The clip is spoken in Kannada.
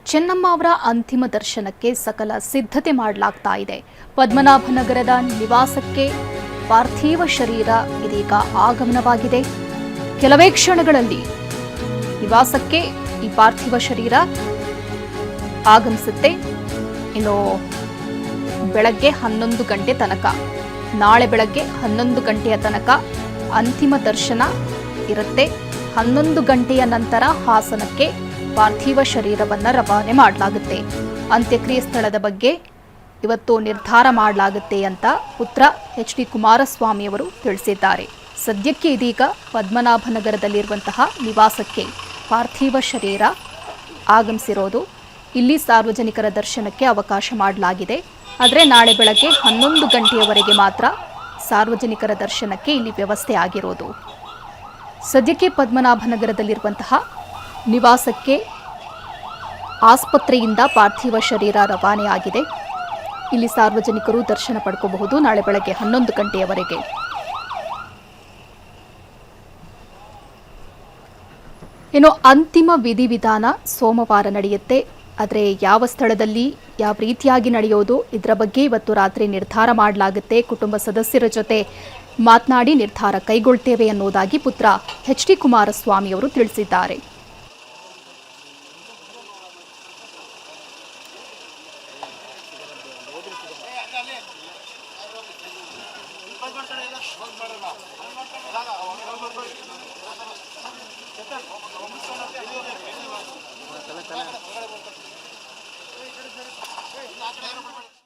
ಚೆನ್ನಮ್ಮ ಅವರ ಅಂತಿಮ ದರ್ಶನಕ್ಕೆ ಸಕಲ ಸಿದ್ಧತೆ ಮಾಡಲಾಗ್ತಾ ಇದೆ. ಪದ್ಮನಾಭನಗರದ ನಿವಾಸಕ್ಕೆ ಪಾರ್ಥಿವ ಶರೀರ ಇದೀಗ ಆಗಮನವಾಗಿದೆ. ಕೆಲವೇ ಕ್ಷಣಗಳಲ್ಲಿ ನಿವಾಸಕ್ಕೆ ಈ ಪಾರ್ಥಿವ ಶರೀರ ಆಗಮಿಸುತ್ತೆ. ಇನ್ನು ಬೆಳಗ್ಗೆ 11 ಗಂಟೆ ತನಕ, ನಾಳೆ ಬೆಳಗ್ಗೆ 11 ಗಂಟೆಯ ತನಕ ಅಂತಿಮ ದರ್ಶನ ಇರುತ್ತೆ. 11 ಗಂಟೆಯ ನಂತರ ಹಾಸನಕ್ಕೆ ಪಾರ್ಥಿವ ಶರೀರವನ್ನು ರವಾನೆ ಮಾಡಲಾಗುತ್ತೆ. ಅಂತ್ಯಕ್ರಿಯೆ ಸ್ಥಳದ ಬಗ್ಗೆ ಇವತ್ತು ನಿರ್ಧಾರ ಮಾಡಲಾಗುತ್ತೆ ಅಂತ ಪುತ್ರ ಎಚ್.ಡಿ. ಕುಮಾರಸ್ವಾಮಿ ಅವರು ತಿಳಿಸಿದ್ದಾರೆ. ಸದ್ಯಕ್ಕೆ ಇದೀಗ ಪದ್ಮನಾಭನಗರದಲ್ಲಿರುವಂತಹ ನಿವಾಸಕ್ಕೆ ಪಾರ್ಥಿವ ಶರೀರ ಆಗಮಿಸಿರೋದು. ಇಲ್ಲಿ ಸಾರ್ವಜನಿಕರ ದರ್ಶನಕ್ಕೆ ಅವಕಾಶ ಮಾಡಲಾಗಿದೆ. ಆದರೆ ನಾಳೆ ಬೆಳಗ್ಗೆ 11 ಗಂಟೆಯವರೆಗೆ ಮಾತ್ರ ಸಾರ್ವಜನಿಕರ ದರ್ಶನಕ್ಕೆ ಇಲ್ಲಿ ವ್ಯವಸ್ಥೆ ಆಗಿರೋದು. ಸದ್ಯಕ್ಕೆ ಪದ್ಮನಾಭನಗರದಲ್ಲಿರುವಂತಹ ನಿವಾಸಕ್ಕೆ ಆಸ್ಪತ್ರೆಯಿಂದ ಪಾರ್ಥಿವ ಶರೀರ ರವಾನೆಯಾಗಿದೆ. ಇಲ್ಲಿ ಸಾರ್ವಜನಿಕರು ದರ್ಶನ ಪಡ್ಕೋಬಹುದು ನಾಳೆ ಬೆಳಗ್ಗೆ 11 ಗಂಟೆಯವರೆಗೆ. ಇನ್ನು ಅಂತಿಮ ವಿಧಿವಿಧಾನ ಸೋಮವಾರ ನಡೆಯುತ್ತೆ. ಆದರೆ ಯಾವ ಸ್ಥಳದಲ್ಲಿ ಯಾವ ರೀತಿಯಾಗಿ ನಡೆಯೋದು ಇದರ ಬಗ್ಗೆ ಇವತ್ತು ರಾತ್ರಿ ನಿರ್ಧಾರ ಮಾಡಲಾಗುತ್ತೆ. ಕುಟುಂಬ ಸದಸ್ಯರ ಜೊತೆ ಮಾತನಾಡಿ ನಿರ್ಧಾರ ಕೈಗೊಳ್ತೇವೆ ಅನ್ನೋದಾಗಿ ಪುತ್ರ ಎಚ್.ಡಿ. ಕುಮಾರಸ್ವಾಮಿ ಅವರು ತಿಳಿಸಿದ್ದಾರೆ. Hey,